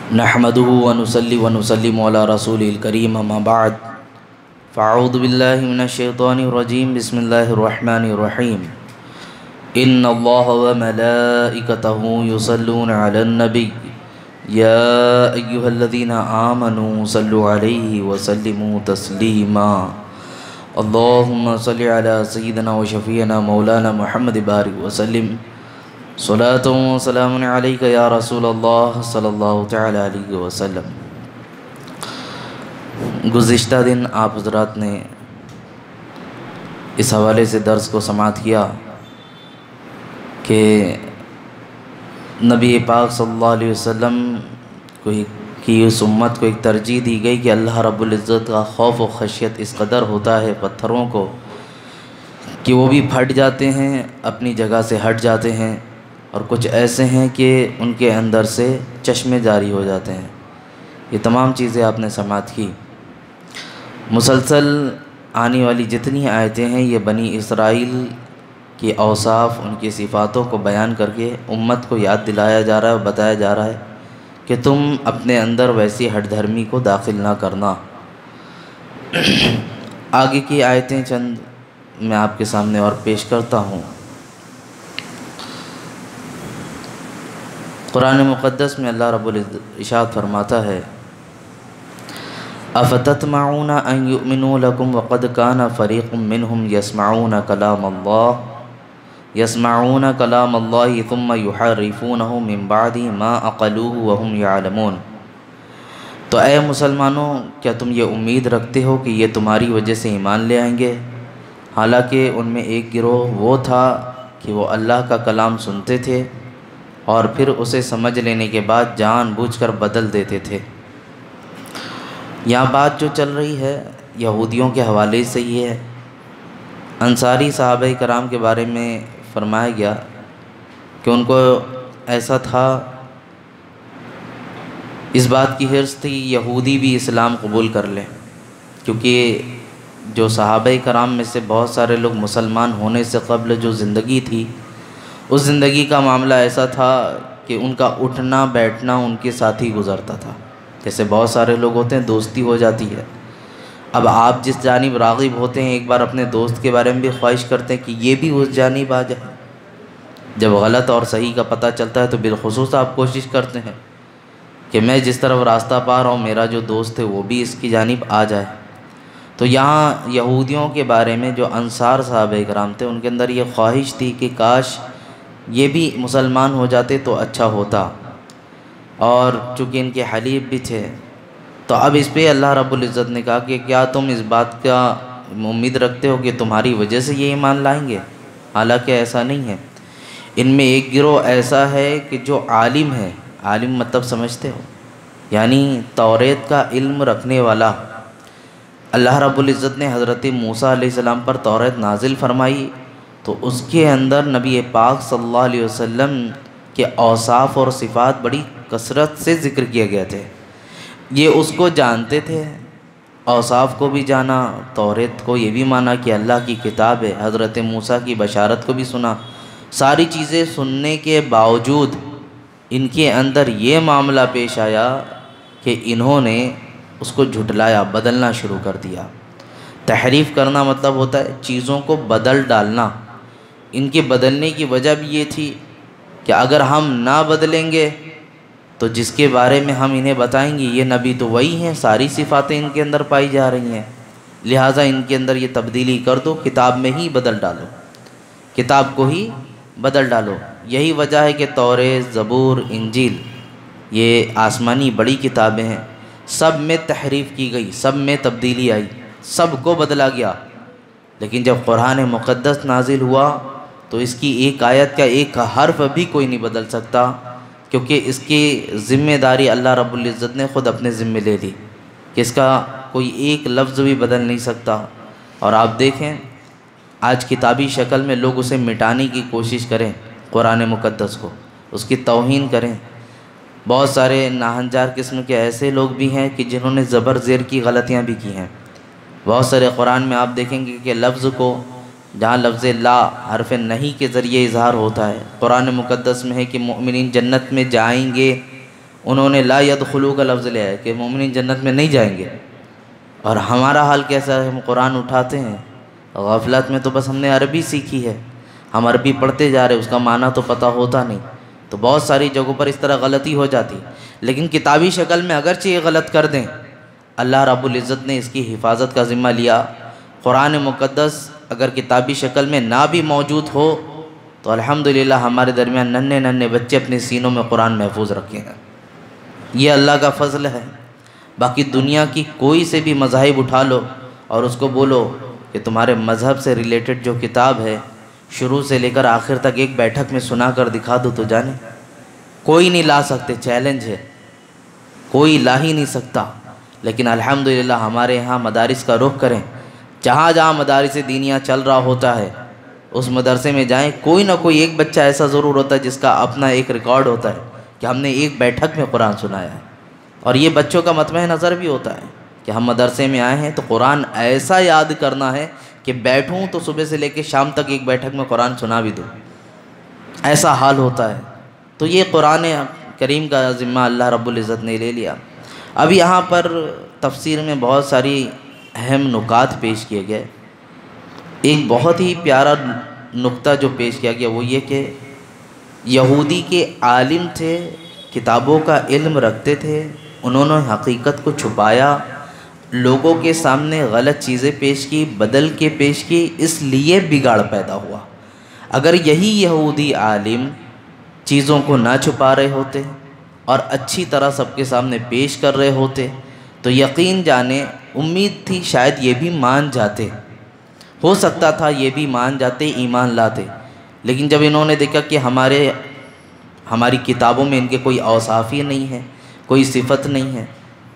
نحمده ونصلي ونسلم على رسوله الكريم اما بعد فاعوذ بالله من الشيطان الرجيم بسم الله الرحمن الرحيم ان الله وملائكته يصلون على النبي يا ايها الذين آمنوا صلوا عليه وسلموا تسليما اللهم صل على سيدنا وشفيعنا مولانا محمد بارك وسلم صلاۃ و سلام علیک یا رسول اللہ صلی اللہ تعالی علیہ وسلم۔ گزشتہ دن آپ حضرات نے اس حوالے سے درس کو سماعت کیا کہ نبی پاک صلی اللہ علیہ وسلم کی اس امت کو ایک ترجیح دی گئی کہ اللہ رب العزت کا خوف و خشیت اس قدر ہوتا ہے پتھروں کو کہ وہ بھی پھٹ جاتے ہیں، اپنی جگہ سے ہٹ جاتے ہیں، اور کچھ ایسے ہیں کہ ان کے اندر سے چشمے جاری ہو جاتے ہیں۔ یہ تمام چیزیں آپ نے سماعت کی۔ مسلسل آنے والی جتنی آیتیں ہیں یہ بنی اسرائیل کی اوصاف، ان کی صفاتوں کو بیان کر کے امت کو یاد دلایا جا رہا ہے اور بتایا جا رہا ہے کہ تم اپنے اندر ویسی ہٹ دھرمی کو داخل نہ کرنا۔ آگے کی آیتیں چند میں آپ کے سامنے اور پیش کرتا ہوں۔ قرآن مقدس میں اللہ رب العزت ارشاد فرماتا ہے افتطمعون ان یؤمنوا لکم وقد کان فریق منہم یسمعون کلام اللہ ثم یحرفونہ من بعد ما عقلوہ وہم یعلمون۔ تو اے مسلمانوں، کیا تم یہ امید رکھتے ہو کہ یہ تمہاری وجہ سے ایمان لے آئیں گے؟ حالانکہ ان میں ایک گروہ وہ تھا کہ وہ اللہ کا کلام سنتے تھے اور پھر اسے سمجھ لینے کے بعد جان بوجھ کر بدل دیتے تھے۔ یہاں بات جو چل رہی ہے یہودیوں کے حوالے سے یہ ہے۔ انصاری صحابہ کرام کے بارے میں فرمایا گیا کہ ان کو ایسا تھا، اس بات کی حرص تھی یہودی بھی اسلام قبول کر لیں، کیونکہ جو صحابہ کرام میں سے بہت سارے لوگ مسلمان ہونے سے قبل جو زندگی تھی، اس زندگی کا معاملہ ایسا تھا کہ ان کا اٹھنا بیٹھنا ان کے ساتھ ہی گزرتا تھا۔ جیسے بہت سارے لوگ ہوتے ہیں دوستی ہو جاتی ہے، اب آپ جس جانب راغب ہوتے ہیں ایک بار اپنے دوست کے بارے میں بھی خواہش کرتے ہیں کہ یہ بھی اس جانب آ جائے۔ جب غلط اور صحیح کا پتہ چلتا ہے تو بالخصوص آپ کوشش کرتے ہیں کہ میں جس طرف راستہ پا رہا ہوں میرا جو دوست ہے وہ بھی اس کی جانب آ جائے۔ تو یہاں یہودیوں کے بارے میں جو انصار صحابہ کرام تھے ان کے اندر یہ خواہش تھی کہ کاش یہ بھی مسلمان ہو جاتے تو اچھا ہوتا، اور چونکہ ان کے حلیف بھی تھے تو اب اس پہ اللہ رب العزت نے کہا کہ کیا تم اس بات کا امید رکھتے ہو کہ تمہاری وجہ سے یہ ایمان لائیں گے؟ حالانکہ ایسا نہیں ہے۔ ان میں ایک گروہ ایسا ہے کہ جو عالم ہے، عالم مطلب سمجھتے ہو، یعنی توریت کا علم رکھنے والا۔ اللہ رب العزت نے حضرت موسیٰ علیہ السلام پر توریت نازل فرمائی تو اس کے اندر نبی پاک صلی اللہ علیہ وسلم کے اوصاف اور صفات بڑی کثرت سے ذکر کیے گئے تھے۔ یہ اس کو جانتے تھے، اوصاف کو بھی جانا، توریت کو یہ بھی مانا کہ اللہ کی کتاب ہے، حضرت موسیٰ کی بشارت کو بھی سنا۔ ساری چیزیں سننے کے باوجود ان کے اندر یہ معاملہ پیش آیا کہ انہوں نے اس کو جھٹلایا، بدلنا شروع کر دیا۔ تحریف کرنا مطلب ہوتا ہے چیزوں کو بدل ڈالنا۔ ان کے بدلنے کی وجہ بھی یہ تھی کہ اگر ہم نہ بدلیں گے تو جس کے بارے میں ہم انہیں بتائیں گے یہ نبی تو وہی ہیں، ساری صفاتیں ان کے اندر پائی جا رہی ہیں، لہٰذا ان کے اندر یہ تبدیلی کر دو، کتاب میں ہی بدل ڈالو، کتاب کو ہی بدل ڈالو۔ یہی وجہ ہے کہ توریت، زبور، انجیل یہ آسمانی بڑی کتابیں ہیں، سب میں تحریف کی گئی، سب میں تبدیلی آئی، سب کو بدلا گیا۔ لیکن جب قرآن مقدس نازل ہوا تو اس کی ایک آیت کا ایک حرف بھی کوئی نہیں بدل سکتا، کیونکہ اس کی ذمہ داری اللہ رب العزت نے خود اپنے ذمہ لے لی کہ اس کا کوئی ایک لفظ بھی بدل نہیں سکتا۔ اور آپ دیکھیں آج کتابی شکل میں لوگ اسے مٹانے کی کوشش کریں، قرآن مقدس کو، اس کی توہین کریں۔ بہت سارے ناہنجار قسم کے ایسے لوگ بھی ہیں کہ جنہوں نے زبر زیر کی غلطیاں بھی کی ہیں۔ بہت سارے قرآن میں آپ دیکھیں گے کہ لفظ کو جہاں لفظ لا حرف نہیں کے ذریعے اظہار ہوتا ہے، قرآن مقدس میں ہے کہ مؤمنین جنت میں جائیں گے انہوں نے لا يدخلوا کا لفظ لیا ہے کہ مومنین جنت میں نہیں جائیں گے، اور ہمارا حال کیسا ہے؟ ہم قرآن اٹھاتے ہیں غفلت میں، تو بس ہم نے عربی سیکھی ہے، ہم عربی پڑھتے جا رہے، اس کا معنی تو پتہ ہوتا نہیں، تو بہت ساری جگہوں پر اس طرح غلطی ہو جاتی ہے۔ لیکن کتابی شکل میں اگرچہ یہ غلط کر دیں، اللہ رب العزت نے اس کی حفاظت کا ذمہ لیا۔ قرآن مقدس اگر کتابی شکل میں نہ بھی موجود ہو تو الحمدللہ ہمارے درمیان ننھے ننھے بچے اپنے سینوں میں قرآن محفوظ رکھے ہیں، یہ اللہ کا فضل ہے۔ باقی دنیا کی کوئی سے بھی مذاہب اٹھا لو اور اس کو بولو کہ تمہارے مذہب سے ریلیٹڈ جو کتاب ہے شروع سے لے کر آخر تک ایک بیٹھک میں سنا کر دکھا دو تو جانے، کوئی نہیں لا سکتے، چیلنج ہے، کوئی لا ہی نہیں سکتا۔ لیکن الحمدللہ ہمارے یہاں مدارس کا رخ کریں، جہاں جہاں مدارس دینیہ چل رہا ہوتا ہے اس مدرسے میں جائیں، کوئی نہ کوئی ایک بچہ ایسا ضرور ہوتا ہے جس کا اپنا ایک ریکارڈ ہوتا ہے کہ ہم نے ایک بیٹھک میں قرآن سنایا ہے، اور یہ بچوں کا مطمع نظر بھی ہوتا ہے کہ ہم مدرسے میں آئے ہیں تو قرآن ایسا یاد کرنا ہے کہ بیٹھوں تو صبح سے لے کے شام تک ایک بیٹھک میں قرآن سنا بھی دوں، ایسا حال ہوتا ہے۔ تو یہ قرآن کریم کا ذمہ اللہ رب العزت نے لے لیا۔ اب یہاں پر تفسیر میں بہت ساری اہم نکات پیش کیے گئے۔ ایک بہت ہی پیارا نقطہ جو پیش کیا گیا وہ یہ کہ یہودی کے عالم تھے، کتابوں کا علم رکھتے تھے، انہوں نے حقیقت کو چھپایا، لوگوں کے سامنے غلط چیزیں پیش کی، بدل کے پیش کی، اس لیے بگاڑ پیدا ہوا۔ اگر یہی یہودی عالم چیزوں کو نہ چھپا رہے ہوتے اور اچھی طرح سب کے سامنے پیش کر رہے ہوتے تو یقین جانے امید تھی شاید یہ بھی مان جاتے، ہو سکتا تھا یہ بھی مان جاتے، ایمان لاتے۔ لیکن جب انہوں نے دیکھا کہ ہماری کتابوں میں ان کے کوئی اوصاف ہی نہیں ہے، کوئی صفت نہیں ہے،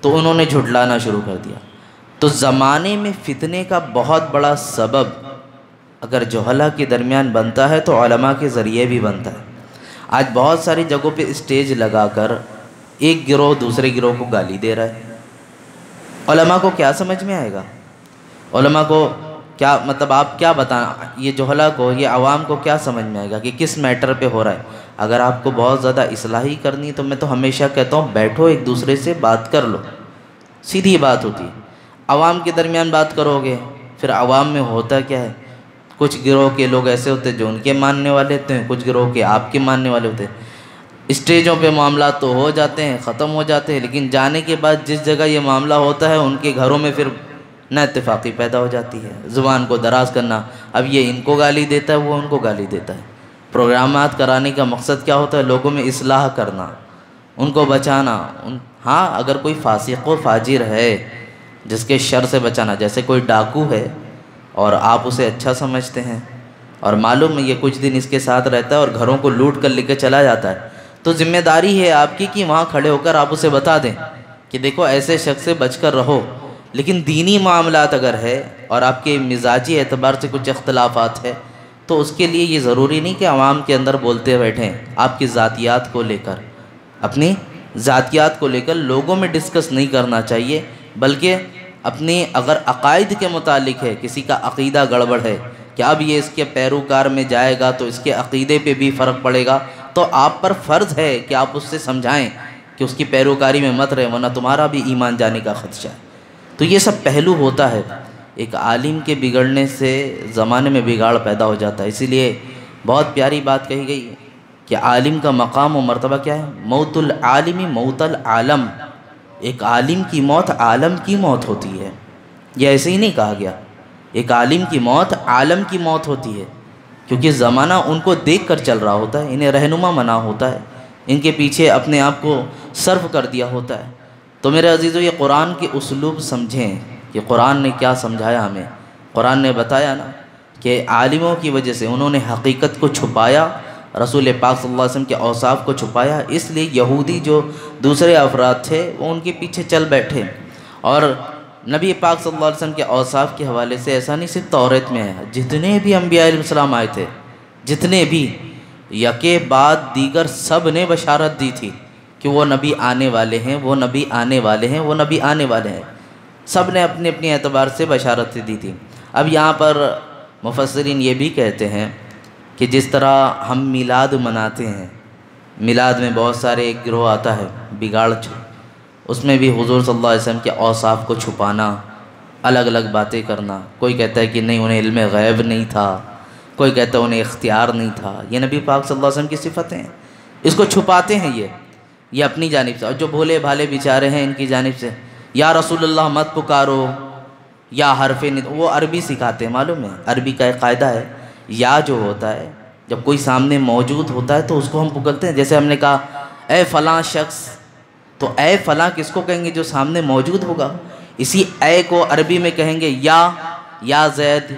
تو انہوں نے جھٹلانا شروع کر دیا۔ تو زمانے میں فتنے کا بہت بڑا سبب اگر جہلا کے درمیان بنتا ہے تو علماء کے ذریعے بھی بنتا ہے۔ آج بہت ساری جگہوں پہ اسٹیج لگا کر ایک گروہ دوسرے گروہ کو گالی دے رہا ہے، علماء کو کیا سمجھ میں آئے گا؟ علماء کو کیا مطلب آپ کیا بتانا، یہ جہلا کو، یہ عوام کو کیا سمجھ میں آئے گا کہ کس میٹر پہ ہو رہا ہے؟ اگر آپ کو بہت زیادہ اصلاحی کرنی ہے تو میں تو ہمیشہ کہتا ہوں بیٹھو ایک دوسرے سے بات کر لو، سیدھی بات ہوتی ہے۔ عوام کے درمیان بات کرو گے پھر عوام میں ہوتا کیا ہے، کچھ گروہ کے لوگ ایسے ہوتے ہیں جو ان کے ماننے والے ہوتے ہیں، کچھ گروہ کے آپ کے ماننے والے ہوتے ہیں۔ اسٹیجوں پہ معاملات تو ہو جاتے ہیں، ختم ہو جاتے ہیں، لیکن جانے کے بعد جس جگہ یہ معاملہ ہوتا ہے ان کے گھروں میں پھر نہ اتفاقی پیدا ہو جاتی ہے، زبان کو دراز کرنا، اب یہ ان کو گالی دیتا ہے وہ ان کو گالی دیتا ہے۔ پروگرامات کرانے کا مقصد کیا ہوتا ہے؟ لوگوں میں اصلاح کرنا، ان کو بچانا۔ ہاں اگر کوئی فاسق و فاجر ہے جس کے شر سے بچانا، جیسے کوئی ڈاکو ہے اور آپ اسے اچھا سمجھتے ہیں اور معلوم ہے یہ کچھ دن اس کے ساتھ رہتا ہے اور گھروں کو لوٹ کر لے کے چلا جاتا ہے، تو ذمہ داری ہے آپ کی کہ وہاں کھڑے ہو کر آپ اسے بتا دیں کہ دیکھو ایسے شخص سے بچ کر رہو۔ لیکن دینی معاملات اگر ہے اور آپ کے مزاجی اعتبار سے کچھ اختلافات ہے تو اس کے لیے یہ ضروری نہیں کہ عوام کے اندر بولتے بیٹھیں، آپ کی ذاتیات کو لے کر، اپنی ذاتیات کو لے کر لوگوں میں ڈسکس نہیں کرنا چاہیے، بلکہ اپنی اگر عقائد کے متعلق ہے، کسی کا عقیدہ گڑبڑ ہے کہ اب یہ اس کے پیروکار میں جائے گا تو اس کے عقیدے پہ بھی فرق پڑے گا، تو آپ پر فرض ہے کہ آپ اس سے سمجھائیں کہ اس کی پیروکاری میں مت رہے ورنہ تمہارا بھی ایمان جانے کا خدشہ ہے۔ تو یہ سب پہلو ہوتا ہے، ایک عالم کے بگڑنے سے زمانے میں بگاڑ پیدا ہو جاتا ہے۔ اسی لیے بہت پیاری بات کہی گئی کہ عالم کا مقام و مرتبہ کیا ہے؟ موت العالم موت العالم، ایک عالم کی موت عالم کی موت ہوتی ہے، یہ ایسے ہی نہیں کہا گیا، ایک عالم کی موت عالم کی موت ہوتی ہے، کیونکہ زمانہ ان کو دیکھ کر چل رہا ہوتا ہے، انہیں رہنما بنا ہوتا ہے، ان کے پیچھے اپنے آپ کو صرف کر دیا ہوتا ہے۔ تو میرے عزیزو یہ قرآن کے اسلوب سمجھیں کہ قرآن نے کیا سمجھایا ہمیں۔ قرآن نے بتایا نا کہ عالموں کی وجہ سے انہوں نے حقیقت کو چھپایا، رسول پاک صلی اللہ علیہ وسلم کے اوصاف کو چھپایا، اس لیے یہودی جو دوسرے افراد تھے وہ ان کے پیچھے چل بیٹھے۔ اور نبی پاک صلی اللہ علیہ وسلم کے اوصاف کے حوالے سے ایسا نہیں صرف توریت میں ہے، جتنے بھی انبیاء علیہ السلام آئے تھے، جتنے بھی یکے بعد دیگر سب نے بشارت دی تھی کہ وہ نبی آنے والے ہیں، وہ نبی آنے والے ہیں، وہ نبی آنے والے ہیں، سب نے اپنے اپنے اعتبار سے بشارت دی تھی۔ اب یہاں پر مفسرین یہ بھی کہتے ہیں کہ جس طرح ہم میلاد مناتے ہیں، میلاد میں بہت سارے ایک گروہ آتا ہے بگاڑ، اس میں بھی حضور صلی اللہ علیہ وسلم کے اوصاف کو چھپانا، الگ الگ باتیں کرنا۔ کوئی کہتا ہے کہ نہیں انہیں علم غیب نہیں تھا، کوئی کہتا ہے انہیں اختیار نہیں تھا۔ یہ نبی پاک صلی اللہ علیہ وسلم کی صفتیں ہیں، اس کو چھپاتے ہیں یہ اپنی جانب سے۔ اور جو بھولے بھالے بیچارے ہیں ان کی جانب سے یا رسول اللہ مت پکارو، یا حرف وہ عربی سکھاتے ہیں، معلوم ہے عربی کا ایک قاعدہ ہے، یا جو ہوتا ہے جب کوئی سامنے موجود ہوتا ہے تو اس کو ہم پکارتے ہیں۔ جیسے ہم نے کہا اے فلاں شخص، تو اے فلاں کس کو کہیں گے؟ جو سامنے موجود ہوگا۔ اسی اے کو عربی میں کہیں گے یا زید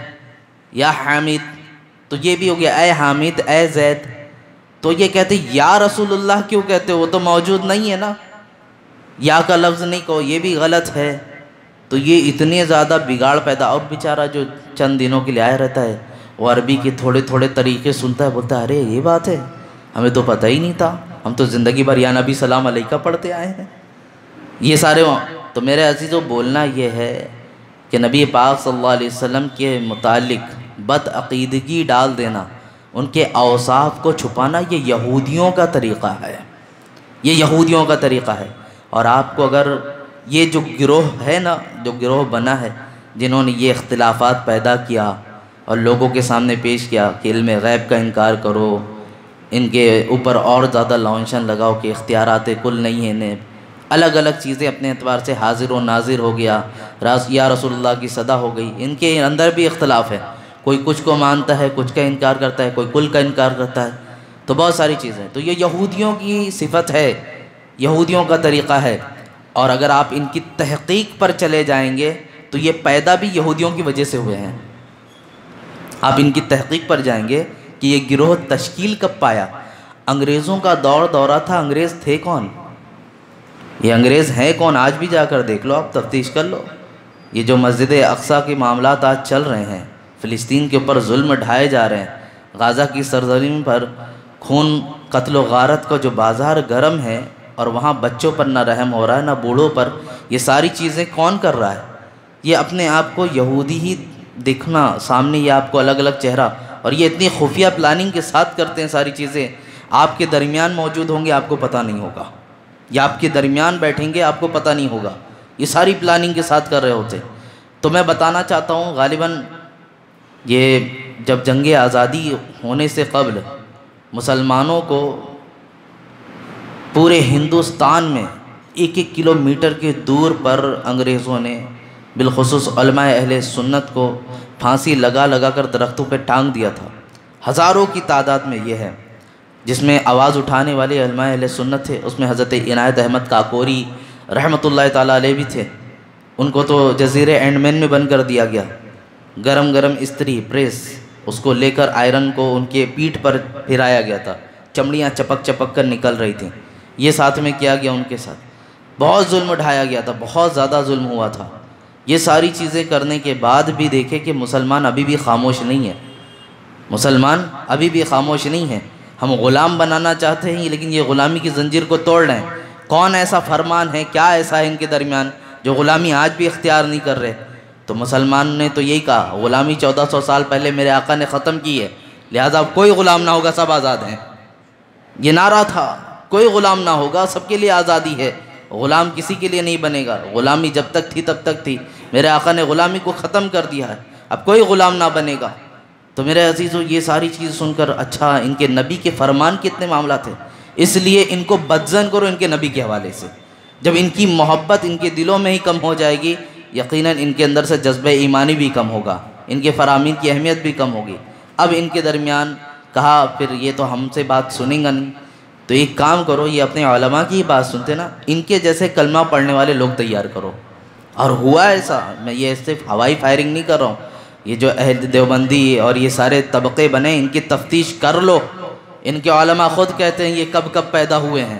یا حامد، تو یہ بھی ہو گیا اے حامد اے زید۔ تو یہ کہتے یا رسول اللہ کیوں کہتے؟ وہ تو موجود نہیں ہے نا، یا کا لفظ نہیں کہو، یہ بھی غلط ہے۔ تو یہ اتنے زیادہ بگاڑ پیدا، اور بیچارہ جو چند دنوں کے لیے آیا رہتا ہے وہ عربی کے تھوڑے تھوڑے طریقے سنتا ہے، بولتا ہے ارے یہ بات ہے، ہمیں تو پتہ ہی نہیں تھا، ہم تو زندگی بھر یا نبی سلام علیکہ پڑھتے آئے ہیں۔ یہ سارے تو میرے عزیزو بولنا یہ ہے کہ نبی پاک صلی اللہ علیہ وسلم کے متعلق بدعقیدگی ڈال دینا، ان کے اوصاف کو چھپانا، یہ یہودیوں کا طریقہ ہے، یہ یہودیوں کا طریقہ ہے۔ اور آپ کو اگر یہ جو گروہ ہے نا، جو گروہ بنا ہے جنہوں نے یہ اختلافات پیدا کیا اور لوگوں کے سامنے پیش کیا کہ علم غیب کا انکار کرو، ان کے اوپر اور زیادہ لانچن لگاؤ کہ اختیارات کل نہیں ہیں، انہیں الگ الگ چیزیں اپنے اعتبار سے حاضر و ناظر ہو گیا، یا رسول اللہ کی صدا ہو گئی، ان کے اندر بھی اختلاف ہے، کوئی کچھ کو مانتا ہے، کچھ کا انکار کرتا ہے، کوئی کل کا انکار کرتا ہے، تو بہت ساری چیزیں۔ تو یہ یہودیوں کی صفت ہے، یہودیوں کا طریقہ ہے۔ اور اگر آپ ان کی تحقیق پر چلے جائیں گے تو یہ پیدا بھی یہودیوں کی وجہ سے ہوئے ہیں۔ آپ ان کی تحقیق پر جائیں گے کہ یہ گروہ تشکیل کب پایا؟ انگریزوں کا دورہ تھا، انگریز تھے کون؟ یہ انگریز ہیں کون؟ آج بھی جا کر دیکھ لو، آپ تفتیش کر لو۔ یہ جو مسجد اقصیٰ کے معاملات آج چل رہے ہیں، فلسطین کے اوپر ظلم ڈھائے جا رہے ہیں، غازہ کی سرزمین پر خون قتل و غارت کا جو بازار گرم ہے، اور وہاں بچوں پر نہ رحم ہو رہا ہے نہ بوڑھوں پر، یہ ساری چیزیں کون کر رہا ہے؟ یہ اپنے آپ کو یہودی ہی دکھنا، سامنے یہ آپ کو الگ الگ چہرہ، اور یہ اتنی خفیہ پلاننگ کے ساتھ کرتے ہیں ساری چیزیں۔ آپ کے درمیان موجود ہوں گے، آپ کو پتہ نہیں ہوگا، یا آپ کے درمیان بیٹھیں گے، آپ کو پتہ نہیں ہوگا، یہ ساری پلاننگ کے ساتھ کر رہے ہوتے۔ تو میں بتانا چاہتا ہوں، غالباً یہ جب جنگ آزادی ہونے سے قبل مسلمانوں کو پورے ہندوستان میں 1-1 کلومیٹر کے دور پر انگریزوں نے بالخصوص علماء اہل سنت کو پھانسی لگا لگا کر درختوں پہ ٹانگ دیا تھا، ہزاروں کی تعداد میں یہ ہے، جس میں آواز اٹھانے والے علماء اہل سنت تھے، اس میں حضرت عنایت احمد کاکوری رحمۃ اللہ تعالیٰ علیہ بھی تھے۔ ان کو تو جزیرے اینڈمین میں بند کر دیا گیا، گرم گرم استری پریس، اس کو لے کر آئرن کو ان کے پیٹھ پر پھرایا گیا تھا، چمڑیاں چپک چپک کر نکل رہی تھیں، یہ ساتھ میں کیا گیا ان کے ساتھ، بہت ظلم اٹھایا گیا تھا، بہت زیادہ ظلم ہوا تھا۔ یہ ساری چیزیں کرنے کے بعد بھی دیکھیں کہ مسلمان ابھی بھی خاموش نہیں ہے، مسلمان ابھی بھی خاموش نہیں ہے۔ ہم غلام بنانا چاہتے ہیں لیکن یہ غلامی کی زنجیر کو توڑ رہے ہیں۔ کون ایسا فرمان ہے، کیا ایسا ہے ان کے درمیان جو غلامی آج بھی اختیار نہیں کر رہے؟ تو مسلمان نے تو یہی کہا، غلامی 1400 سال پہلے میرے آقا نے ختم کی ہے، لہذا اب کوئی غلام نہ ہوگا، سب آزاد ہیں۔ یہ نعرہ تھا، کوئی غلام نہ ہوگا، سب کے لیے آزادی ہے، غلام کسی کے لیے نہیں بنے گا، غلامی جب تک تھی تب تک تھی، میرے آقا نے غلامی کو ختم کر دیا ہے، اب کوئی غلام نہ بنے گا۔ تو میرے عزیزو یہ ساری چیز سن کر اچھا ان کے نبی کے فرمان کتنے معاملات ہیں، اس لیے ان کو بدزن کرو ان کے نبی کے حوالے سے۔ جب ان کی محبت ان کے دلوں میں ہی کم ہو جائے گی، یقیناً ان کے اندر سے جذبہ ایمانی بھی کم ہوگا، ان کے فرامین کی اہمیت بھی کم ہوگی۔ اب ان کے درمیان کہا پھر یہ تو ہم سے بات سنیں گا نہیں، تو ایک کام کرو، یہ اپنے علماء کی بات سنتے نا، ان کے جیسے کلمہ پڑھنے والے لوگ تیار کرو۔ اور ہوا ایسا، میں یہ صرف ہوائی فائرنگ نہیں کر رہا ہوں، یہ جو اہل دیوبندی اور یہ سارے طبقے بنے، ان کی تفتیش کر لو، ان کے علماء خود کہتے ہیں یہ کب کب پیدا ہوئے ہیں،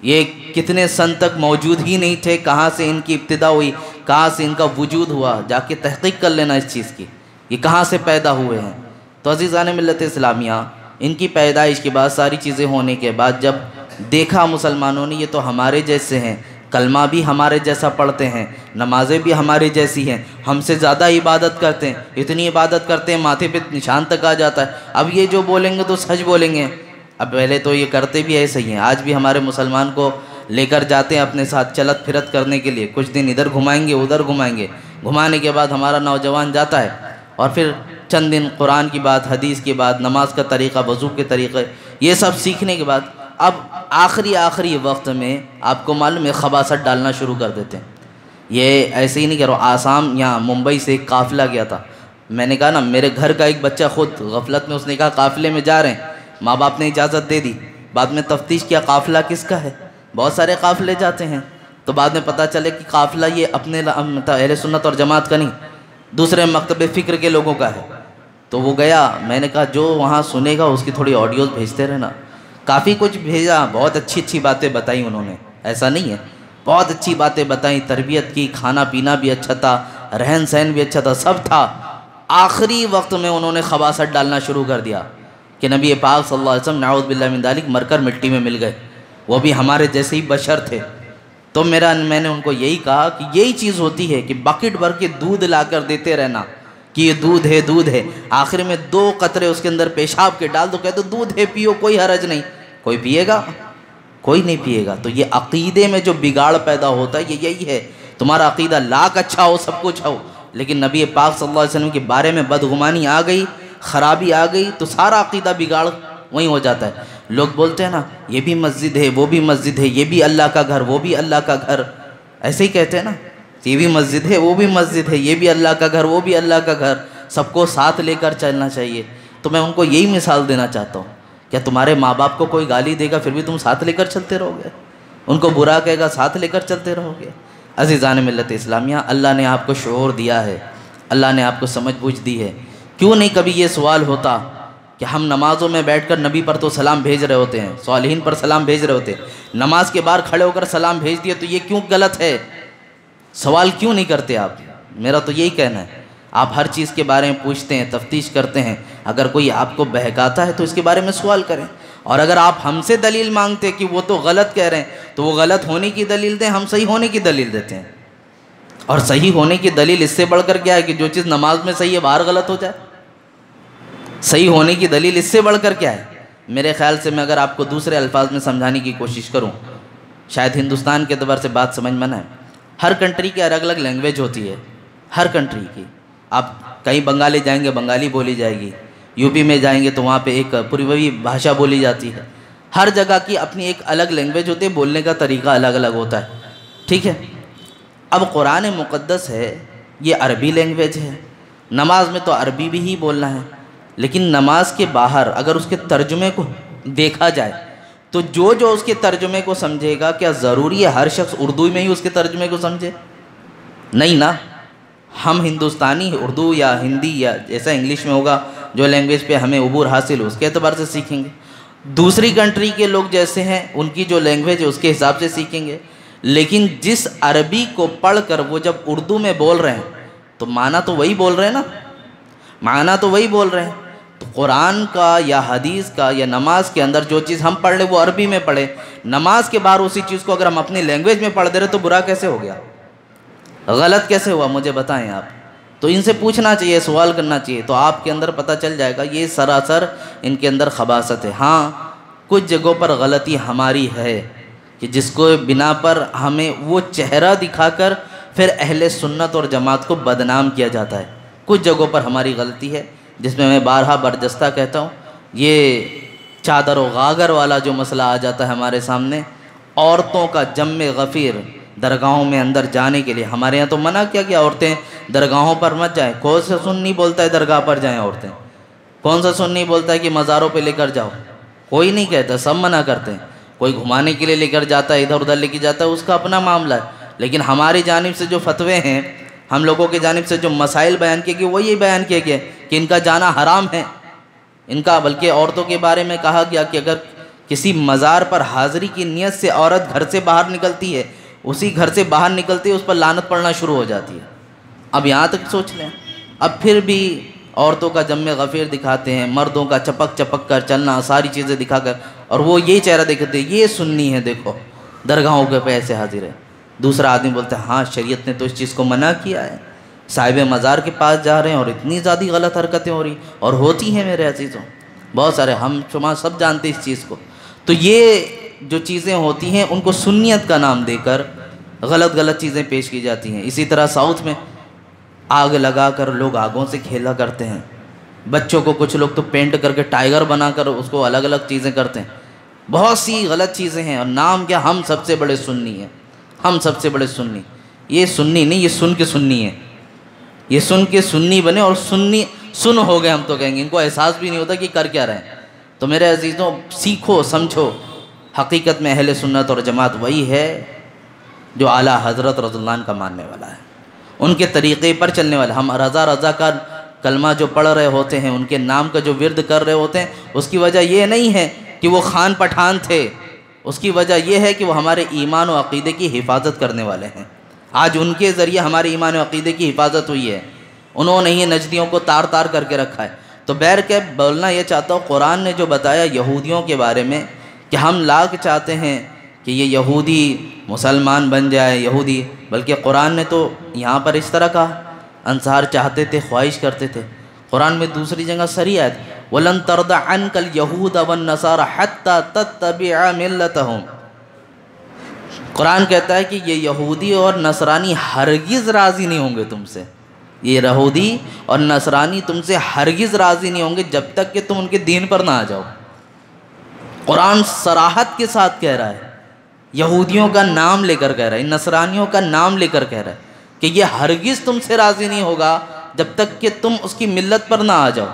یہ کتنے سن تک موجود ہی نہیں تھے، کہاں سے ان کی ابتدا ہوئی، کہاں سے ان کا وجود ہوا، جا کے تحقیق کر لینا اس چیز کی، یہ کہاں سے پیدا ہوئے ہیں۔ تو عزیزان ملت اسلامیہ، ان کی پیدائش کے بعد ساری چیزیں ہونے کے بعد جب دیکھا مسلمانوں نے یہ تو ہمارے جیسے ہیں، کلمہ بھی ہمارے جیسا پڑھتے ہیں، نمازیں بھی ہمارے جیسی ہیں، ہم سے زیادہ عبادت کرتے ہیں، اتنی عبادت کرتے ہیں ماتھے پہ نشان تک آ جاتا ہے، اب یہ جو بولیں گے تو سچ بولیں گے، اب پہلے تو یہ کرتے بھی ایسے ہی ہیں، آج بھی ہمارے مسلمان کو لے کر جاتے ہیں اپنے ساتھ چلت پھرت کرنے کے لیے، کچھ دن ادھر گھمائیں گے ادھر گھمائیں گے، گھمانے کے بعد ہمارا نوجوان جاتا ہے اور پھر چند دن قرآن کی بات، حدیث کی بات، نماز کا طریقہ، وضو کے طریقے، یہ سب سیکھنے کے بعد اب آخری وقت میں آپ کو معلوم ہے خباثت ڈالنا شروع کر دیتے ہیں۔ یہ ایسے ہی نہیں کہہ رہا ہوں، آسام یا ممبئی سے ایک قافلہ گیا تھا، میں نے کہا نا میرے گھر کا ایک بچہ خود غفلت میں اس نے کہا قافلے میں جا رہے ہیں، ماں باپ نے اجازت دے دی، بعد میں تفتیش کیا قافلہ کس کا ہے، بہت سارے قافلے جاتے ہیں، تو بعد میں پتہ چلے کہ قافلہ یہ اپنے اہل سنت اور جماعت کا نہیں، دوسرے مکتب فکر کے لوگوں کا ہے۔ تو وہ گیا، میں نے کہا جو وہاں سنے گا اس کی تھوڑی آڈیوز بھیجتے رہنا، کافی کچھ بھیجا، بہت اچھی باتیں بتائیں انہوں نے، ایسا نہیں ہے، بہت اچھی باتیں بتائیں، تربیت کی، کھانا پینا بھی اچھا تھا، رہن سہن بھی اچھا تھا، سب تھا۔ آخری وقت میں انہوں نے خباثت ڈالنا شروع کر دیا کہ نبی پاک صلی اللہ علیہ وسلم نعوذ باللہ من ذالک مر کر مٹی میں مل گئے، وہ بھی ہمارے جیسے ہی بشر تھے۔ تو میں نے ان کو یہی کہا کہ یہی چیز ہوتی ہے کہ بکٹ بھر کے دودھ لا کر دیتے رہنا کہ یہ دودھ ہے، آخر میں 2 قطرے اس کے اندر پیشاب کے ڈال دو، کہتے دودھ ہے پیو، کوئی حرج نہیں، کوئی پیے گا؟ کوئی نہیں پیے گا۔ تو یہ عقیدے میں جو بگاڑ پیدا ہوتا ہے یہ یہی ہے، تمہارا عقیدہ لاکھ اچھا ہو، سب کچھ ہو، لیکن نبی پاک صلی اللہ علیہ وسلم کے بارے میں بدگمانی آ گئی، خرابی آ گئی تو سارا عقیدہ بگاڑ وہیں ہو جاتا ہے۔ لوگ بولتے ہیں نا یہ بھی مسجد ہے وہ بھی مسجد ہے، یہ بھی اللہ کا گھر وہ بھی اللہ کا گھر، ایسے ہی کہتے ہیں نا، یہ بھی مسجد ہے وہ بھی مسجد ہے، یہ بھی اللہ کا گھر وہ بھی اللہ کا گھر، سب کو ساتھ لے کر چلنا چاہیے۔ تو میں ان کو یہی مثال دینا چاہتا ہوں، کیا تمہارے ماں باپ کو کوئی گالی دے گا پھر بھی تم ساتھ لے کر چلتے رہو گے؟ ان کو برا کہے گا ساتھ لے کر چلتے رہو گے؟ عزیزان ملت اسلامیہ، اللہ نے آپ کو شعور دیا ہے، اللہ نے آپ کو سمجھ بوجھ دی ہے، کیوں نہیں کبھی یہ سوال ہوتا کہ ہم نمازوں میں بیٹھ کر نبی پر تو سلام بھیج رہے ہوتے ہیں، صالحین پر سلام بھیج رہے ہوتے ہیں، نماز کے باہر کھڑے ہو کر سلام بھیج دیا تو یہ کیوں غلط ہے؟ سوال کیوں نہیں کرتے آپ؟ میرا تو یہی کہنا ہے، آپ ہر چیز کے بارے میں پوچھتے ہیں، تفتیش کرتے ہیں، اگر کوئی آپ کو بہکاتا ہے تو اس کے بارے میں سوال کریں، اور اگر آپ ہم سے دلیل مانگتے ہیں کہ وہ تو غلط کہہ رہے ہیں تو وہ غلط ہونے کی دلیل دیں، ہم صحیح ہونے کی دلیل دیتے ہیں۔ اور صحیح ہونے کی دلیل اس سے بڑھ کر کیا ہے کہ جو چیز نماز میں صحیح ہے باہر غلط ہو جائے؟ صحیح ہونے کی دلیل اس سے بڑھ کر کیا ہے؟ میرے خیال سے میں اگر آپ کو دوسرے الفاظ میں سمجھانے کی کوشش کروں، شاید ہندوستان کے اعتبار سے بات سمجھ میں نہ ہے، ہر کنٹری کی الگ الگ لینگویج ہوتی ہے، ہر کنٹری کی، آپ کہیں بنگالی جائیں گے بنگالی بولی جائے گی، یو پی میں جائیں گے تو وہاں پہ ایک پوروی بھاشا بولی جاتی ہے، ہر جگہ کی اپنی ایک الگ لینگویج ہوتی ہے، بولنے کا طریقہ الگ الگ ہوتا ہے، ٹھیک ہے؟ اب قرآن مقدس ہے یہ عربی لینگویج ہے، نماز میں تو عربی بھی ہی بولنا ہے، لیکن نماز کے باہر اگر اس کے ترجمے کو دیکھا جائے تو جو اس کے ترجمے کو سمجھے گا، کیا ضروری ہے ہر شخص اردو میں ہی اس کے ترجمے کو سمجھے؟ نہیں نا، ہم ہندوستانی اردو یا ہندی یا جیسا انگلش میں ہوگا جو لینگویج پہ ہمیں عبور حاصل ہو اس کے اعتبار سے سیکھیں گے، دوسری کنٹری کے لوگ جیسے ہیں ان کی جو لینگویج ہے اس کے حساب سے سیکھیں گے، لیکن جس عربی کو پڑھ کر وہ جب اردو میں بول رہے ہیں تو معنی تو وہی بول رہے ہیں نا، معنی تو وہی بول رہے ہیں، تو قرآن کا یا حدیث کا یا نماز کے اندر جو چیز ہم پڑھ لیں وہ عربی میں پڑھیں، نماز کے باہر اسی چیز کو اگر ہم اپنی لینگویج میں پڑھ دے رہے تو برا کیسے ہو گیا؟ غلط کیسے ہوا؟ مجھے بتائیں آپ۔ تو ان سے پوچھنا چاہیے، سوال کرنا چاہیے، تو آپ کے اندر پتہ چل جائے گا یہ سراسر ان کے اندر خباثت ہے۔ ہاں کچھ جگہوں پر غلطی ہماری ہے کہ جس کو بنا پر ہمیں وہ چہرہ دکھا کر پھر اہل سنت اور جماعت کو بدنام کیا جاتا ہے، کچھ جگہوں پر ہماری غلطی ہے جس میں میں بارہا برجستہ کہتا ہوں، یہ چادر و غاگر والا جو مسئلہ آ جاتا ہے ہمارے سامنے، عورتوں کا جم غفیر درگاہوں میں اندر جانے کے لیے، ہمارے یہاں تو منع کیا کہ عورتیں درگاہوں پر مت جائیں، کون سا سنی بولتا ہے درگاہ پر جائیں عورتیں؟ کون سا سنی بولتا ہے کہ مزاروں پہ لے کر جاؤ؟ کوئی نہیں کہتا، سب منع کرتے ہیں، کوئی گھمانے کے لیے لے کر جاتا ہے، ادھر ادھر لے کے جاتا ہے، اس کا اپنا معاملہ ہے، لیکن ہماری جانب سے جو فتوے ہیں، ہم لوگوں کی جانب سے جو مسائل بیان کیے گئے وہ یہ بیان کیے گئے کہ ان کا جانا حرام ہے، ان کا، بلکہ عورتوں کے بارے میں کہا گیا کہ اگر کسی مزار پر حاضری کی نیت سے عورت گھر سے باہر نکلتی ہے، اسی گھر سے باہر نکلتی ہے اس پر لعنت پڑنا شروع ہو جاتی ہے۔ اب یہاں تک سوچ لیں، اب پھر بھی عورتوں کا جم غفیر دکھاتے ہیں، مردوں کا چپک چپک کر چلنا، ساری چیزیں دکھا کر، اور وہ یہی چہرہ دکھاتے ہیں یہ سنی ہے، دیکھو درگاہوں کے پہ ایسے حاضر ہے۔ دوسرا آدمی بولتا ہے ہاں شریعت نے تو اس چیز کو منع کیا ہے، صاحب مزار کے پاس جا رہے ہیں اور اتنی زیادہ غلط حرکتیں ہو رہی اور ہوتی ہیں میرے عزیزوں۔ بہت سارے ہم شما سب جانتے اس چیز کو. تو یہ جو چیزیں ہوتی ہیں ان کو سنیت کا نام دے کر غلط غلط چیزیں پیش کی جاتی ہیں. اسی طرح ساؤتھ میں آگ لگا کر لوگ آگوں سے کھیلا کرتے ہیں. بچوں کو کچھ لوگ تو پینٹ کر کے ٹائیگر بنا کر اس کو الگ الگ چیزیں کرتے ہیں. بہت سی غلط چیزیں ہیں. اور نام کیا؟ ہم سب سے بڑے سنی ہیں. ہم سب سے بڑے سنی. یہ سنی نہیں، یہ سن کے سنی ہے. یہ سن کے سنی بنے اور سنی سن ہو گئے ہم تو کہیں گے. ان کو احساس بھی نہیں ہوتا کہ کر کیا رہے ہیں. تو میرے عزیزوں سیکھو سمجھو، حقیقت میں اہل سنت اور جماعت وہی ہے جو اعلیٰ حضرت رضی اللہ عنہ کا ماننے والا ہے، ان کے طریقے پر چلنے والا. ہم رضا رضا کا کلمہ جو پڑھ رہے ہوتے ہیں، ان کے نام کا جو ورد کر رہے ہوتے ہیں، اس کی وجہ یہ نہیں ہے کہ وہ خان پٹھان تھے. اس کی وجہ یہ ہے کہ وہ ہمارے ایمان و عقیدے کی حفاظت کرنے والے ہیں. آج ان کے ذریعے ہمارے ایمان و عقیدے کی حفاظت ہوئی ہے. انہوں نے ہی نجدیوں کو تار تار کر کے رکھا ہے. تو بہر کے بولنا یہ چاہتا ہوں، قرآن نے جو بتایا یہودیوں کے بارے میں کہ ہم لاکھ چاہتے ہیں کہ یہ یہودی مسلمان بن جائے یہودی، بلکہ قرآن نے تو یہاں پر اس طرح کہا. انصار چاہتے تھے، خواہش کرتے تھے. قرآن میں دوسری جگہ صریح آیت وَلَن تَرْضَ عَنْكَ الْيَهُودَ وَالنَّصَارَ حَتَّى تَتَّبِعَ مِلَّتَهُمْ. قرآن کہتا ہے کہ یہ یہودی اور نصرانی ہرگز راضی نہیں ہوں گے تم سے. یہ یہودی اور نصرانی تم سے ہرگز راضی نہیں ہوں گے جب تک کہ تم ان کے دین پر نہ آ جاؤ. قرآن صراحت کے ساتھ کہہ رہا ہے، یہودیوں کا نام لے کر کہہ رہا ہے، نصرانیوں کا نام لے کر کہہ رہا ہے کہ یہ ہرگز تم سے راضی نہیں ہوگا جب تک کہ تم اس کی ملت پر نہ آ جاؤ.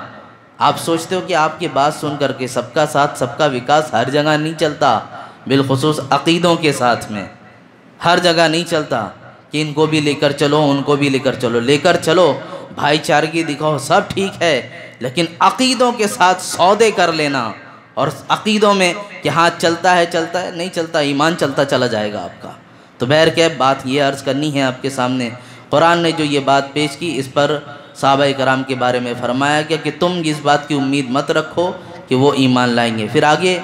آپ سوچتے ہو کہ آپ کی بات سن کر کے سب کا ساتھ سب کا وکاس ہر جگہ نہیں چلتا، بالخصوص عقیدوں کے ساتھ میں ہر جگہ نہیں چلتا کہ ان کو بھی لے کر چلو ان کو بھی لے کر چلو. لے کر چلو، بھائی چارگی دکھاؤ، سب ٹھیک ہے، لیکن عقیدوں کے ساتھ سودے کر لینا اور عقیدوں میں کہ ہاں چلتا ہے نہیں چلتا، ایمان چلتا چلا جائے گا آپ کا. تو بہر کہ بات یہ عرض کرنی ہے آپ کے سامنے. قرآن نے جو یہ بات پیش کی اس پر صحابہ کرام کے بارے میں فرمایا گیا کہ تم اس بات کی امید مت رکھو کہ وہ ایمان لائیں گے. پھر آگے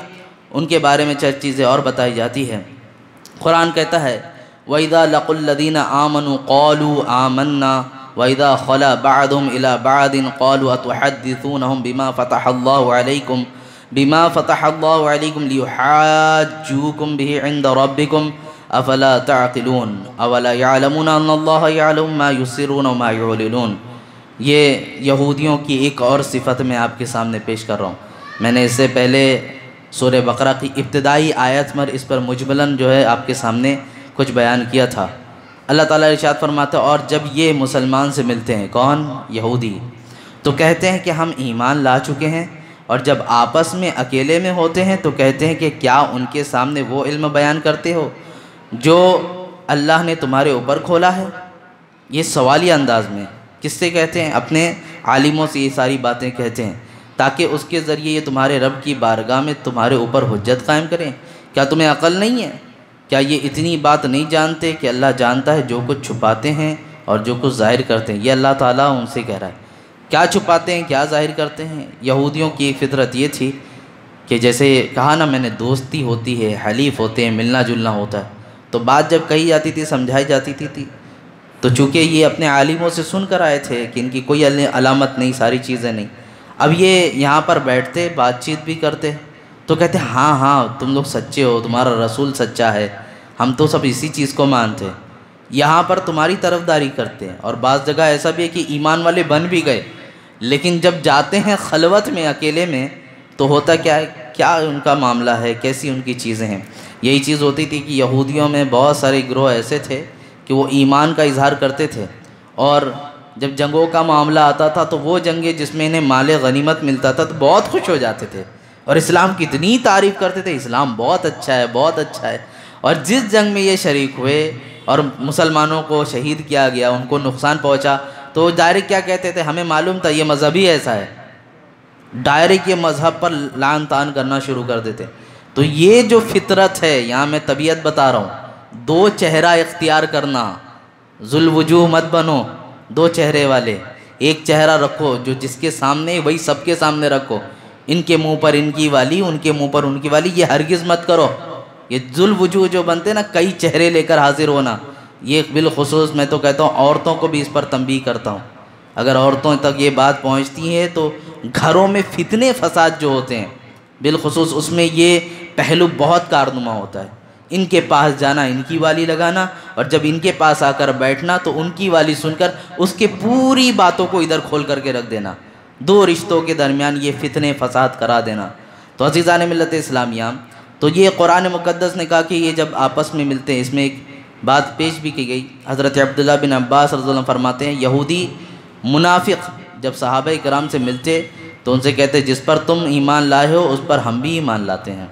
ان کے بارے میں چند چیزیں اور بتائی جاتی ہے. قرآن کہتا ہے وَإِذَا لَقُوا الَّذِينَ آمَنُوا قَالُوا آمَنَّا وَإِذَا خَلَا بَعْضُهُمْ إِلَى بَعْضٍ قَالُوا أَتُحَدِّثُونَهُمْ بِمَا فَتَحَ اللَّهُ عَلَيْكُمْ لِيُحَاجُّوكُمْ بِهِ عِنْدَ رَبِّكُمْ أَفَلَا تَعْقِلُونَ أَوَلَا يَعْلَمُونَ أَنَّ اللَّهَ يَعْلَمُ مَا يُسِرُّونَ وَمَا يُعْلِنُونَ. یہ یہودیوں کی ایک اور صفت میں آپ کے سامنے پیش کر رہا ہوں. میں نے اس سے پہلے سورہ بقرہ کی ابتدائی آیت پر اس پر مجملاً جو ہے آپ کے سامنے کچھ بیان کیا تھا. اللہ تعالیٰ ارشاد فرماتا ہے اور جب یہ مسلمان سے ملتے ہیں، کون؟ یہودی، تو کہتے ہیں کہ ہم ایمان لا چکے ہیں، اور جب آپس میں اکیلے میں ہوتے ہیں تو کہتے ہیں کہ کیا ان کے سامنے وہ علم بیان کرتے ہو جو اللہ نے تمہارے اوپر کھولا ہے. یہ سوالیہ انداز میں کس سے کہتے ہیں؟ اپنے عالموں سے یہ ساری باتیں کہتے ہیں تاکہ اس کے ذریعے یہ تمہارے رب کی بارگاہ میں تمہارے اوپر حجت قائم کریں. کیا تمہیں عقل نہیں ہے؟ کیا یہ اتنی بات نہیں جانتے کہ اللہ جانتا ہے جو کچھ چھپاتے ہیں اور جو کچھ ظاہر کرتے ہیں؟ یہ اللہ تعالیٰ ان سے کہہ رہا ہے کیا چھپاتے ہیں کیا ظاہر کرتے ہیں. یہودیوں کی ایک فطرت یہ تھی کہ جیسے کہا نا میں نے، دوستی ہوتی ہے، حلیف ہوتے ہیں، ملنا جلنا ہوتا ہے. تو بات جب کہی جاتی تھی، سمجھائی جاتی تھی، تو چونکہ یہ اپنے عالموں سے سن کر آئے تھے کہ ان کی کوئی علامت نہیں، ساری چیزیں نہیں. اب یہ یہاں پر بیٹھتے بات چیت بھی کرتے تو کہتے ہاں تم لوگ سچے ہو، تمہارا رسول سچا ہے، ہم تو سب اسی چیز کو مانتے ہیں. یہاں پر تمہاری طرفداری کرتے ہیں. اور بعض جگہ ایسا بھی ہے کہ ایمان والے بن بھی گئے، لیکن جب جاتے ہیں خلوت میں اکیلے میں تو ہوتا کیا ہے، کیا ان کا معاملہ ہے، کیسی ان کی چیزیں ہیں. یہی چیز ہوتی تھی کہ یہودیوں میں بہت سارے گروہ ایسے تھے کہ وہ ایمان کا اظہار کرتے تھے، اور جب جنگوں کا معاملہ آتا تھا تو وہ جنگیں جس میں انہیں مال غنیمت ملتا تھا تو بہت خوش ہو جاتے تھے اور اسلام کی اتنی تعریف کرتے تھے، اسلام بہت اچھا ہے بہت اچھا ہے. اور جس جنگ میں یہ شریک ہوئے اور مسلمانوں کو شہید کیا گیا، ان کو نقصان پہنچا، تو ڈائریکٹ کیا کہتے تھے، ہمیں معلوم تھا یہ مذہب ہی ایسا ہے، ڈائریکٹ یہ مذہب پر لعن طعن کرنا شروع کر دیتے. تو یہ جو فطرت ہے، یہاں میں طبیعت بتا رہا ہوں، دو چہرہ اختیار کرنا، ذل وجوہ مت بنو، دو چہرے والے. ایک چہرہ رکھو جو جس کے سامنے وہی سب کے سامنے رکھو، ان کے منہ پر ان کی والی، ان کے منہ پر ان کی والی، یہ ہرگز مت کرو. یہ ذل وجوہ جو بنتے نا، کئی چہرے لے کر حاضر ہونا، یہ بالخصوص میں تو کہتا ہوں عورتوں کو بھی اس پر تنبیہ کرتا ہوں اگر عورتوں تک یہ بات پہنچتی ہے تو گھروں میں فتنے فساد جو ہوتے ہیں بالخصوص اس میں یہ پہلو بہت کارنما ہوتا ہے. ان کے پاس جانا، ان کی والی لگانا، اور جب ان کے پاس آ کر بیٹھنا تو ان کی والی سن کر اس کے پوری باتوں کو ادھر کھول کر کے رکھ دینا، دو رشتوں کے درمیان یہ فتنے فساد کرا دینا. تو عزیزان ملت اسلامیہ، تو یہ قرآن مقدس نے کہا کہ یہ جب آپس میں ملتے ہیں، اس میں ایک بات پیش بھی کی گئی. حضرت عبداللہ بن عباس رضی اللہ عنہ فرماتے ہیں یہودی منافق جب صحابہ کرام سے ملتے تو ان سے کہتے جس پر تم ایمان لائے ہو اس پر ہم بھی ایمان لاتے ہیں.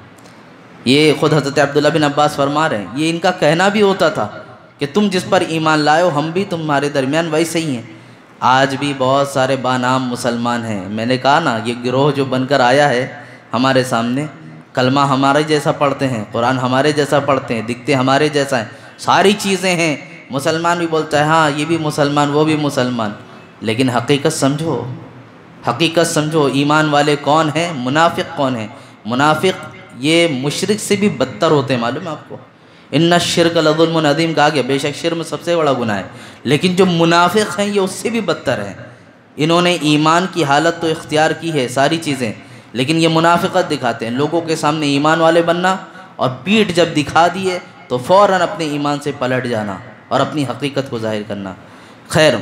یہ خود حضرت عبداللہ بن عباس فرما رہے ہیں، یہ ان کا کہنا بھی ہوتا تھا کہ تم جس پر ایمان لائے ہو ہم بھی تمہارے درمیان ویسے ہی ہیں. آج بھی بہت سارے بانام مسلمان ہیں. میں نے کہا نا، یہ گروہ جو بن کر آیا ہے ہمارے سامنے، کلمہ ہمارے جیسا پڑھتے ہیں، قرآن ہمارے جیسا پڑھتے ہیں، دکھتے ہمارے جیسا ہیں، ساری چیزیں ہیں. مسلمان بھی بولتا ہے ہاں یہ بھی مسلمان وہ بھی مسلمان، لیکن حقیقت سمجھو، حقیقت سمجھو. ایمان والے کون ہیں؟ منافق کون ہیں؟ منافق یہ مشرک سے بھی بدتر ہوتے ہیں. معلوم ہے آپ کو؟ ان الشرک لظلم عظیم کہا گیا، بے شک شرک میں سب سے بڑا گناہ ہے، لیکن جو منافق ہیں یہ اس سے بھی بدتر ہیں. انہوں نے ایمان کی حالت تو اختیار کی ہے ساری چیزیں، لیکن یہ منافقت دکھاتے ہیں. لوگوں کے سامنے ایمان والے بننا اور پیٹھ جب دکھا دیے تو فوراً اپنے ایمان سے پلٹ جانا اور اپنی حقیقت کو ظاہر کرنا. خیر،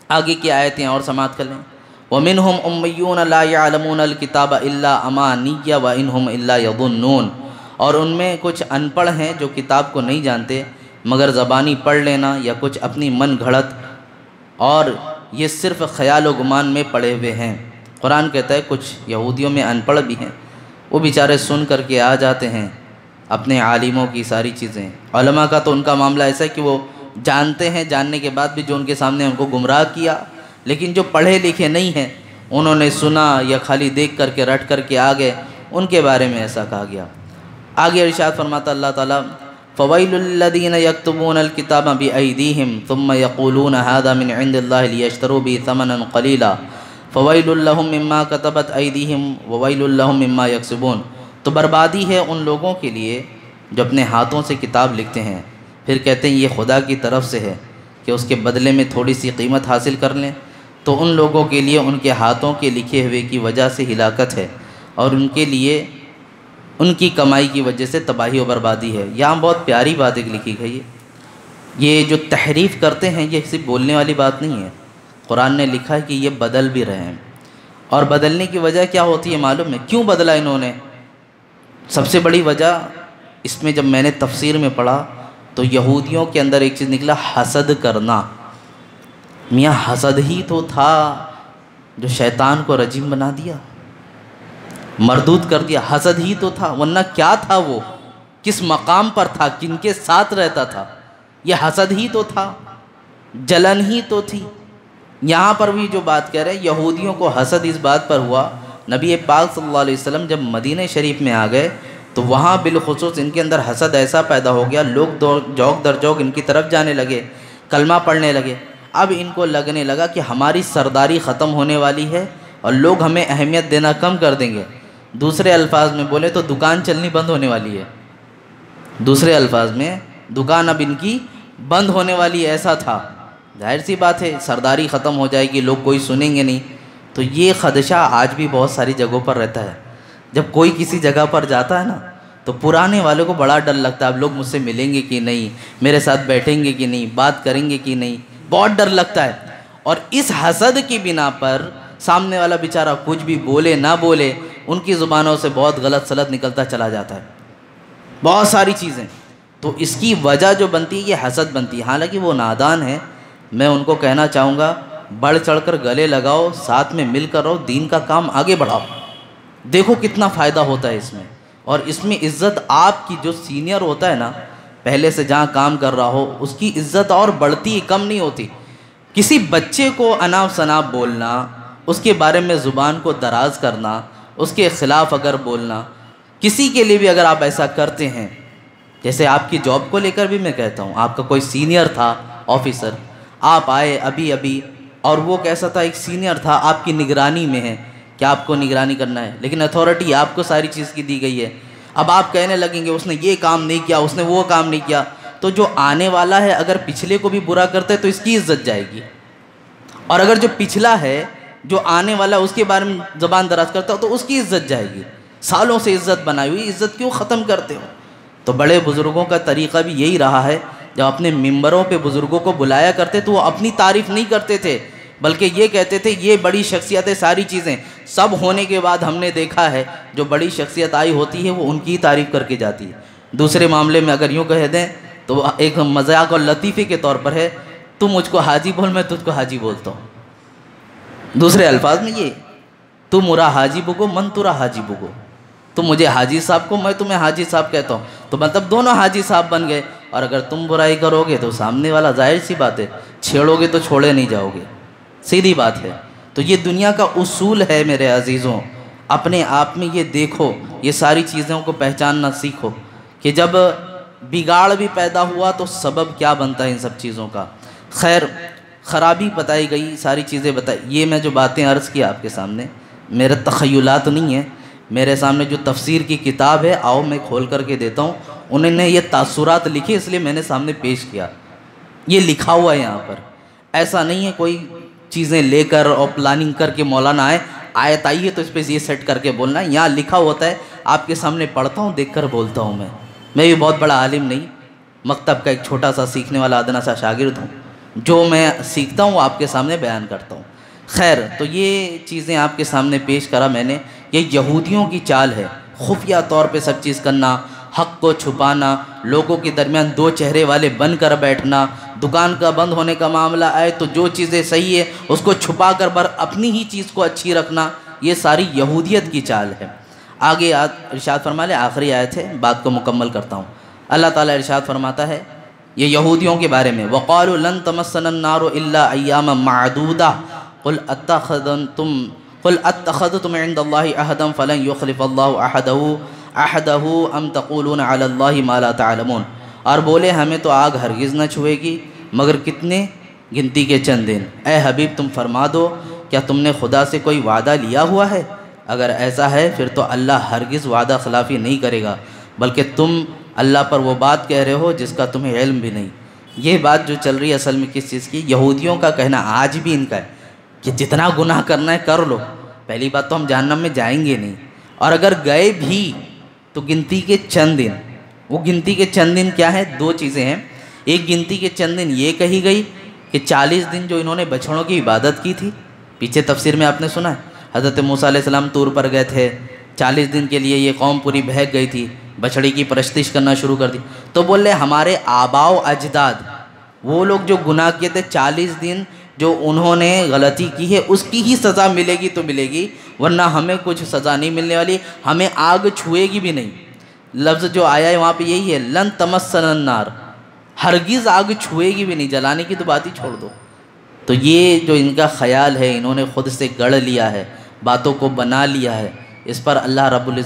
آگے کی آیتیں اور سماعت کر لیں. وَمِنْهُمْ أُمِّيُّونَ لَا يَعْلَمُونَ الْكِتَابَ إِلَّا أَمَانِيَّ وَإِنْهُمْ إِلَّا يَظُنُّونَ، اور ان میں کچھ ان پڑھ ہیں جو کتاب کو نہیں جانتے مگر زبانی پڑھ لینا یا کچھ اپنی من گھڑت، اور یہ صرف خیال و گمان میں پڑے ہوئے ہیں. قرآن کہتا ہے کچھ یہودیوں میں ان پڑھ بھی ہیں، وہ بیچارے سن کر کے آ جاتے ہیں اپنے عالموں کی ساری چیزیں. علماء کا تو ان کا معاملہ ایسا ہے کہ وہ جانتے ہیں، جاننے کے بعد بھی جو ان کے سامنے ان کو گمراہ کیا. لیکن جو پڑھے لکھے نہیں ہیں، انہوں نے سنا یا خالی دیکھ کر کے رٹ کر کے آ گئے، ان کے بارے میں ایسا کہا گیا. آگے ارشاد فرماتا اللہ تعالیٰ فَوَيْلُ الَّذِينَ يَكْتُبُونَ الْكِتَابَ بِأَيْدِيهِمْ ثُمَّ يَقُولُونَ هَذَا مِنْ عِنْدِ اللَّهِ لِيَشْتَرُوا بِهِ ثَمَنًا قَلِيلًا فَوَيْلُ لَهُمْ مِمَّا كَتَبَتْ أَيْدِيهِمْ وَوَيْلُ لَهُمْ مِمَّا يَكْسِبُونَ. تو بربادی ہے ان لوگوں کے لیے جو اپنے ہاتھوں سے کتاب لکھتے ہیں پھر کہتے ہیں یہ خدا کی طرف سے ہے کہ اس کے بدلے میں تھوڑی سی قیمت حاصل کر لیں. تو ان لوگوں کے لیے ان کے ہاتھوں کے لکھے ہوئے کی وجہ سے ہلاکت ہے، اور ان کے لیے ان کی کمائی کی وجہ سے تباہی و بربادی ہے. یہاں بہت پیاری بات ایک لکھی گئی ہے. یہ جو تحریف کرتے ہیں یہ صرف بولنے والی بات نہیں ہے، قرآن نے لکھا ہے کہ یہ بدل بھی رہے ہیں. اور بدلنے کی وجہ کیا ہوتی ہے معلوم ہے؟ کیوں بدلا انہوں نے؟ سب سے بڑی وجہ اس میں جب میں نے تفسیر میں پڑھا تو یہودیوں کے اندر ایک چیز نکلا، حسد کرنا. میاں حسد ہی تو تھا جو شیطان کو رجیم بنا دیا، مردود کر دیا. حسد ہی تو تھا، ورنہ کیا تھا؟ وہ کس مقام پر تھا؟ کن کے ساتھ رہتا تھا؟ یہ حسد ہی تو تھا، جلن ہی تو تھی. یہاں پر بھی جو بات کہہ رہے ہیں یہودیوں کو حسد اس بات پر ہوا، نبی پاک صلی اللہ علیہ وسلم جب مدینہ شریف میں آ گئے تو وہاں بالخصوص ان کے اندر حسد ایسا پیدا ہو گیا، لوگ جوک در جوک ان کی طرف جانے لگے، کلمہ پڑھنے لگے. اب ان کو لگنے لگا کہ ہماری سرداری ختم ہونے والی ہے اور لوگ ہمیں اہمیت دینا کم کر دیں گے. دوسرے الفاظ میں بولے تو دکان چلنی بند ہونے والی ہے. دوسرے الفاظ میں دکان اب ان کی بند ہونے والی، ایسا تھا. ظاہر سی بات ہے سرداری ختم ہو جائے گی، لوگ کوئی سنیں گے نہیں. تو یہ خدشہ آج بھی بہت ساری جگہوں پر رہتا ہے. جب کوئی کسی جگہ پر جاتا ہے نا تو پرانے والوں کو بڑا ڈر لگتا ہے، اب لوگ مجھ سے ملیں گے کہ نہیں، میرے ساتھ بیٹھیں گے کہ نہیں، بات کریں گے کہ نہیں، بہت ڈر لگتا ہے. اور اس حسد کی بنا پر سامنے والا بیچارہ کچھ بھی بولے نہ بولے، ان کی زبانوں سے بہت غلط سلط نکلتا چلا جاتا ہے، بہت ساری چیزیں. تو اس کی وجہ جو بنتی ہے یہ حسد بنتی ہے. حالانکہ وہ نادان ہے. میں ان کو کہنا چاہوں گا بڑھ چڑھ کر گلے لگاؤ، ساتھ میں مل کر رہو، دین کا کام آگے بڑھاؤ. دیکھو کتنا فائدہ ہوتا ہے اس میں. اور اس میں عزت آپ کی جو سینئر ہوتا ہے نا، پہلے سے جہاں کام کر رہا ہو، اس کی عزت اور بڑھتی کم نہیں ہوتی. کسی بچے کو اناپ شناپ بولنا، اس کے بارے میں زبان کو دراز کرنا، اس کے خلاف اگر بولنا، کسی کے لیے بھی اگر آپ ایسا کرتے ہیں، جیسے آپ کی جاب کو لے کر بھی میں کہتا ہوں، آپ کا کوئی سینئر تھا آفیسر، آپ آئے ابھی اور وہ کیسا تھا، ایک سینئر تھا آپ کی نگرانی میں ہے کہ آپ کو نگرانی کرنا ہے، لیکن اتھارٹی آپ کو ساری چیز کی دی گئی ہے. اب آپ کہنے لگیں گے اس نے یہ کام نہیں کیا، اس نے وہ کام نہیں کیا، تو جو آنے والا ہے اگر پچھلے کو بھی برا کرتے تو اس کی عزت جائے گی. اور اگر جو پچھلا ہے جو آنے والا اس کے بارے میں زبان دراز کرتا ہو تو اس کی عزت جائے گی. سالوں سے عزت بنائی ہوئی عزت کیوں ختم کرتے ہو؟ تو بڑے بزرگوں کا طریقہ بھی یہی رہا ہے. جب اپنے ممبروں پہ بزرگوں کو بلایا کرتے تو وہ اپنی تعریف نہیں کرتے تھے بلکہ یہ کہتے تھے یہ بڑی شخصیتیں ساری چیزیں سب ہونے کے بعد ہم نے دیکھا ہے جو بڑی شخصیت آئی ہوتی ہے وہ ان کی تعریف کر کے جاتی ہے. دوسرے معاملے میں اگر یوں کہہ دیں تو ایک مذاق اور لطیفے کے طور پر ہے تو مجھ کو حاجی بول میں تجھ کو حاجی بولتا ہوں. دوسرے الفاظ میں یہ تو مرا حاجی بگو من ترا حاجی بگو. تم مجھے حاجی صاحب کو میں تمہیں حاجی صاحب کہتا ہوں تو مطلب دونوں حاجی صاحب بن گئے. اور اگر تم برائی کرو گے تو سامنے والا ظاہر سی بات ہے چھیڑو گے تو چھوڑے نہیں جاؤ گے. سیدھی بات ہے. تو یہ دنیا کا اصول ہے میرے عزیزوں. اپنے آپ میں یہ دیکھو یہ ساری چیزوں کو پہچاننا سیکھو کہ جب بگاڑ بھی پیدا ہوا تو سبب کیا بنتا ہے ان سب چیزوں کا. خیر خرابی بتائی گئی ساری چیزیں بتائی. یہ میں جو باتیں عرض کی آپ کے سامنے میرے تخیلات نہیں ہیں. میرے سامنے جو تفسیر کی کتاب ہے آؤ میں کھول کر کے دیتا ہوں. انہوں نے یہ تاثرات لکھے اس لیے میں نے سامنے پیش کیا. یہ لکھا ہوا ہے یہاں پر. ایسا نہیں ہے کوئی چیزیں لے کر اور پلاننگ کر کے مولانا آیت آئی ہے تو اس پہ یہ سیٹ کر کے بولنا ہے. یہاں لکھا ہوتا ہے آپ کے سامنے پڑھتا ہوں دیکھ کر بولتا ہوں. میں بھی بہت بڑا عالم نہیں مکتب کا ایک چھوٹا سا سیکھنے والا ادنا سا شاگرد ہوں. جو میں سیکھتا ہوں وہ آپ کے سامنے بیان کرتا ہوں. خیر تو یہ چیزیں آپ کے سامنے پیش کرا میں نے. یہ یہودیوں کی چال ہے خفیہ طور پہ سب چیز کرنا حق کو چھپانا لوگوں کے درمیان دو چہرے والے بن کر بیٹھنا. دکان کا بند ہونے کا معاملہ آئے تو جو چیزیں صحیح ہے اس کو چھپا کر اپنی ہی چیز کو اچھی رکھنا. یہ ساری یہودیت کی چال ہے. آگے ارشاد فرما لیں آخری آیت ہے بات کو مکمل کرتا ہوں. اللہ تعالیٰ ارشاد فرماتا ہے یہ یہودیوں کے بارے میں وَقَالُوا لَن تَمَسَّنَا النَّارُ إِلَّا أَيَّامًا مَّعْدُودَةً قُلْ أَتَّخَذْتُمْ عِندَ اللَّهِ عَهْدًا فَلَن يُخْلِفَ اللَّهُ عَهْدَهُ أَمْ تَقُولُونَ عَلَى اللَّهِ مَا لَا تَعْلَمُونَ. اور بولے ہمیں تو آگ ہرگز نہ چھوئے گی مگر کتنے گنتی کے چند دن. اے حبیب تم فرما دو کیا تم نے خدا سے کوئی وعدہ لیا ہوا ہے؟ اگر ایسا ہے پھر تو اللہ ہرگز وعدہ خلافی نہیں کرے گا بلکہ تم اللہ پر وہ بات کہہ رہے ہو جس کا تمہیں علم بھی نہیں. یہ بات جو چل رہی ہے اصل میں کس چیز کی؟ یہودیوں کا کہنا آج بھی ان کا ہے کہ جتنا گناہ کرنا ہے کر لو. پہلی بات تو ہم جہنم میں جائیں گے نہیں اور اگر گئے بھی تو گنتی کے چند دن. وہ گنتی کے چند دن کیا ہے؟ دو چیزیں ہیں. ایک گنتی کے چند دن یہ کہی گئی کہ 40 دن جو انہوں نے بچھڑوں کی عبادت کی تھی پیچھے تفسیر میں آپ نے سنا ہے حضرت موسیٰ علیہ السلام طور پر گئے تھے 40 دن کے لیے یہ قوم پوری بہک گئی تھی بچھڑی کی پرستش کرنا شروع کر دی. تو بولے ہمارے آباء و اجداد وہ لوگ جو گناہ کیے تھے 40 دن جو انہوں نے غلطی کی ہے اس کی ہی سزا ملے گی تو ملے گی ورنہ ہمیں کچھ سزا نہیں ملنے والی. ہمیں آگ چھوئے گی بھی نہیں. لفظ جو آیا ہے وہاں پہ یہی ہے لن تمسنا النار. ہرگز آگ چھوئے گی بھی نہیں. جلانے کی تو بات ہی چھوڑ دو. تو یہ جو ان کا خیال ہے انہوں نے خود سے گڑھ لیا ہے باتوں کو بنا لیا ہے. اس پر اللہ رب العزت